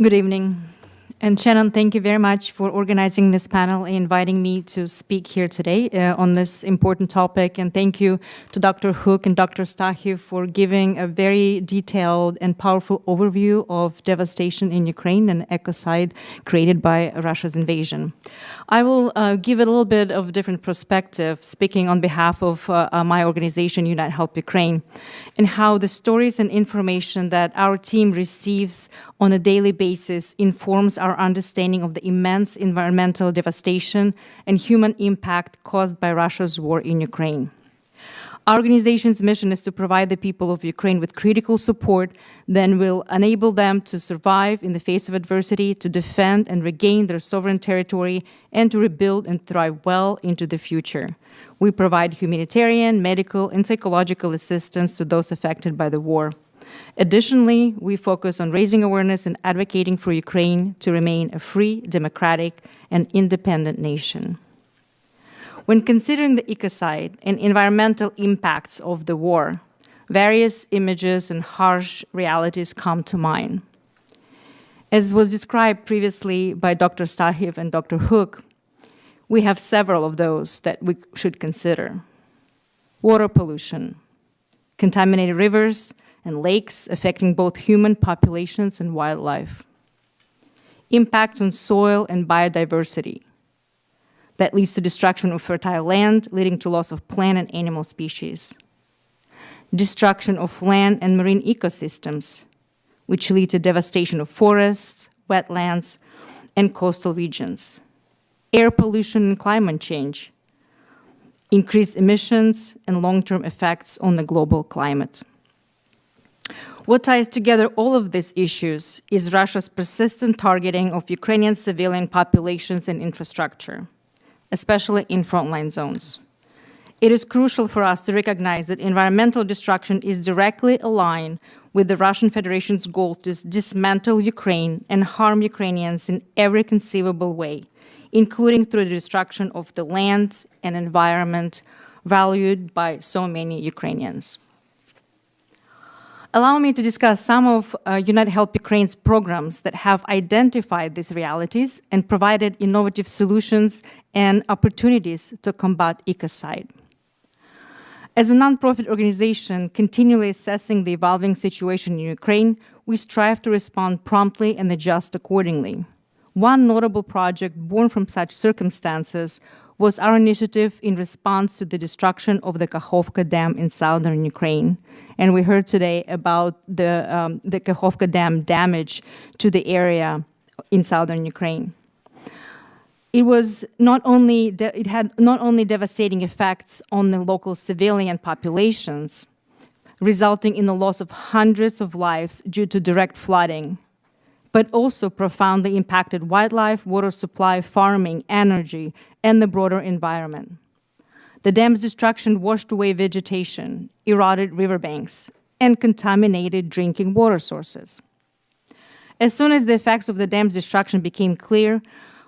Good evening. And Shannon, thank you very much for organizing this panel and inviting me to speak here today on this important topic. And thank you to Dr. Hook and Dr. Stakhiv for giving a very detailed and powerful overview of devastation in Ukraine and ecocide created by Russia's invasion. I will give a little bit of a different perspective, speaking on behalf of my organization, Unite Help Ukraine, and how the stories and information that our team receives on a daily basis informs our understanding of the immense environmental devastation and human impact caused by Russia's war in Ukraine. Our organization's mission is to provide the people of Ukraine with critical support that will enable them to survive in the face of adversity, to defend and regain their sovereign territory, and to rebuild and thrive well into the future. We provide humanitarian, medical, and psychological assistance to those affected by the war. Additionally, we focus on raising awareness and advocating for Ukraine to remain a free, democratic, and independent nation. When considering the ecocide and environmental impacts of the war, various images and harsh realities come to mind. As was described previously by Dr. Stakhiv and Dr. Hook, we have several of those that we should consider. Water pollution, contaminated rivers and lakes affecting both human populations and wildlife. Impacts on soil and biodiversity that leads to destruction of fertile land, leading to loss of plant and animal species. Destruction of land and marine ecosystems, which lead to devastation of forests, wetlands, and coastal regions. Air pollution and climate change, increased emissions and long-term effects on the global climate. What ties together all of these issues is Russia's persistent targeting of Ukrainian civilian populations and infrastructure, especially in frontline zones. It is crucial for us to recognize that environmental destruction is directly aligned with the Russian Federation's goal to dismantle Ukraine and harm Ukrainians in every conceivable way, including through the destruction of the land and environment valued by so many Ukrainians. Allow me to discuss some of Unite Help Ukraine's programs that have identified these realities and provided innovative solutions and opportunities to combat ecocide. As a nonprofit organization continually assessing the evolving situation in Ukraine, we strive to respond promptly and adjust accordingly. One notable project born from such circumstances was our initiative in response to the destruction of the Kakhovka Dam in southern Ukraine. And we heard today about the Kakhovka Dam damage to the area in southern Ukraine. It had not only devastating effects on the local civilian populations, resulting in the loss of hundreds of lives due to direct flooding, but also profoundly impacted wildlife, water supply, farming, energy, and the broader environment. The dam's destruction washed away vegetation, eroded riverbanks, and contaminated drinking water sources. As soon as the effects of the dam's destruction became clear,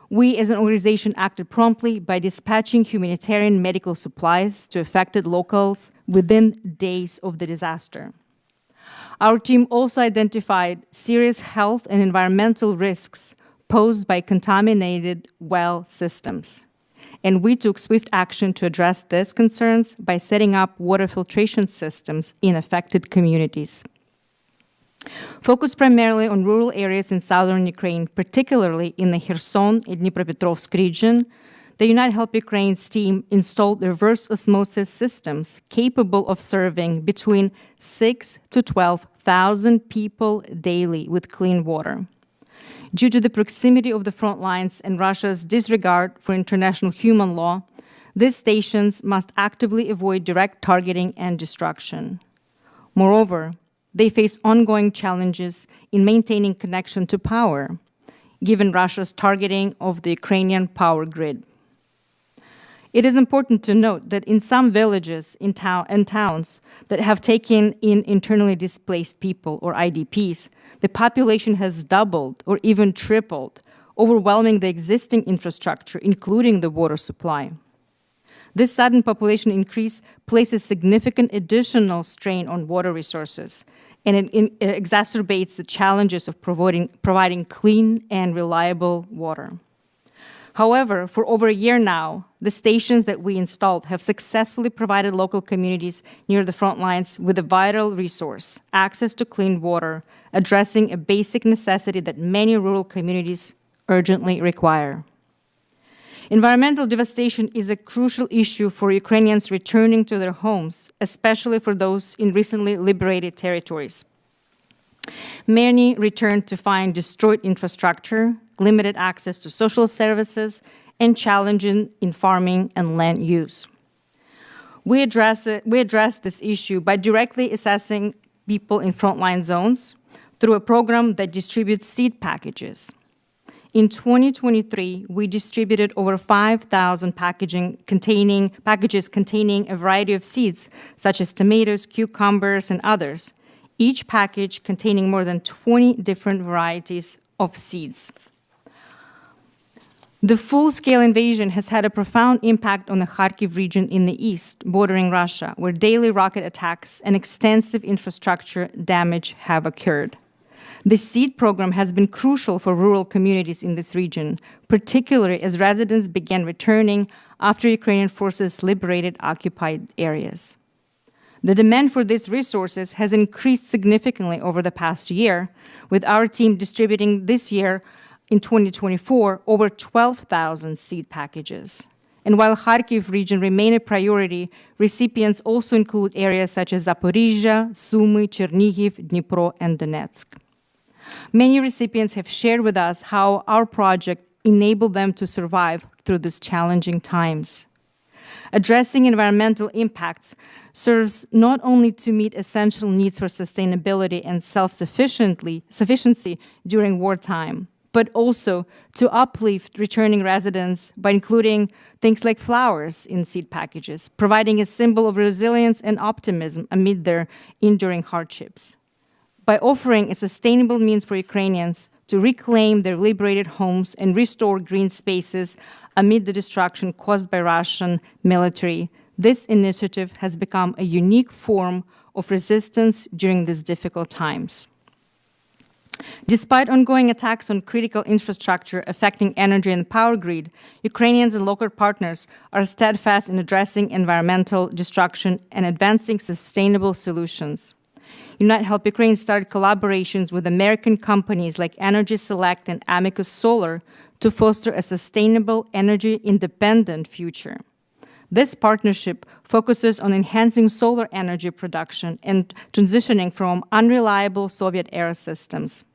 we as an organization acted promptly by dispatching humanitarian medical supplies to affected locals within days of the disaster. Our team also identified serious health and environmental risks posed by contaminated well systems. And we took swift action to address these concerns by setting up water filtration systems in affected communities. Focused primarily on rural areas in southern Ukraine, particularly in the Kherson and Dnipropetrovsk region, the Unite Help Ukraine's team installed reverse osmosis systems capable of serving between 6,000 to 12,000 people daily with clean water. Due to the proximity of the front lines and Russia's disregard for international human law, these stations must actively avoid direct targeting and destruction. Moreover, they face ongoing challenges in maintaining connection to power, given Russia's targeting of the Ukrainian power grid. It is important to note that in some villages and towns that have taken in internally displaced people, or IDPs, the population has doubled or even tripled, overwhelming the existing infrastructure, including the water supply. This sudden population increase places significant additional strain on water resources and it exacerbates the challenges of providing clean and reliable water. However, for over a year now, the stations that we installed have successfully provided local communities near the front lines with a vital resource, access to clean water, addressing a basic necessity that many rural communities urgently require. Environmental devastation is a crucial issue for Ukrainians returning to their homes, especially for those in recently liberated territories. Many returned to find destroyed infrastructure, limited access to social services, and challenges in farming and land use. We address this issue by directly assessing people in frontline zones through a program that distributes seed packages. In 2023, we distributed over 5,000 packages containing a variety of seeds, such as tomatoes, cucumbers, and others, each package containing more than 20 different varieties of seeds. The full-scale invasion has had a profound impact on the Kharkiv region in the east, bordering Russia, where daily rocket attacks and extensive infrastructure damage have occurred. The seed program has been crucial for rural communities in this region, particularly as residents began returning after Ukrainian forces liberated occupied areas. The demand for these resources has increased significantly over the past year, with our team distributing this year, in 2024, over 12,000 seed packages. And while Kharkiv region remain a priority, recipients also include areas such as Zaporizhzhia, Sumy, Chernihiv, Dnipro, and Donetsk. Many recipients have shared with us how our project enabled them to survive through these challenging times. Addressing environmental impacts serves not only to meet essential needs for sustainability and self-sufficiency during wartime, but also to uplift returning residents by including things like flowers in seed packages, providing a symbol of resilience and optimism amid their enduring hardships. By offering a sustainable means for Ukrainians to reclaim their liberated homes and restore green spaces amid the destruction caused by Russian military, this initiative has become a unique form of resistance during these difficult times. Despite ongoing attacks on critical infrastructure affecting energy and power grid, Ukrainians and local partners are steadfast in addressing environmental destruction and advancing sustainable solutions. Unite Help Ukraine started collaborations with American companies like Energy Select and Amicus Solar to foster a sustainable, energy-independent future. This partnership focuses on enhancing solar energy production and transitioning from unreliable Soviet-era systems.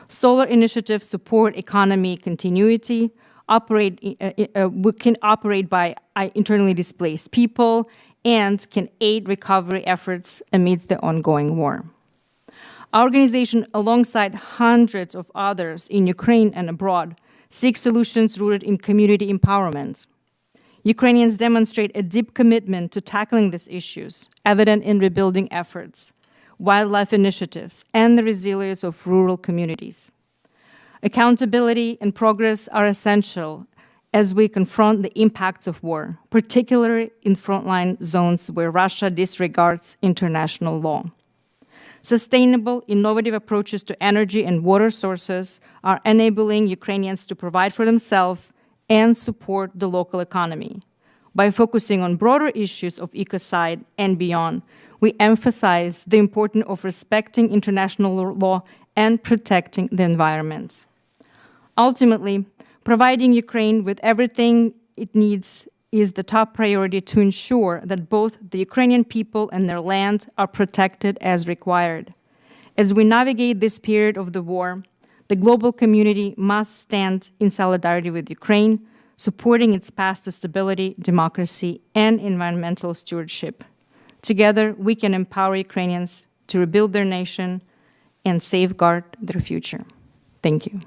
Solar initiatives support economy continuity, can operate by internally displaced people, and can aid recovery efforts amidst the ongoing war. Our organization, alongside hundreds of others in Ukraine and abroad, seeks solutions rooted in community empowerment. Ukrainians demonstrate a deep commitment to tackling these issues, evident in rebuilding efforts, wildlife initiatives, and the resilience of rural communities. Accountability and progress are essential as we confront the impacts of war, particularly in frontline zones where Russia disregards international law. Sustainable, innovative approaches to energy and water sources are enabling Ukrainians to provide for themselves and support the local economy. By focusing on broader issues of ecocide and beyond, we emphasize the importance of respecting international law and protecting the environment. Ultimately, providing Ukraine with everything it needs is the top priority to ensure that both the Ukrainian people and their land are protected as required. As we navigate this period of the war, the global community must stand in solidarity with Ukraine, supporting its path to stability, democracy, and environmental stewardship. Together, we can empower Ukrainians to rebuild their nation and safeguard their future. Thank you.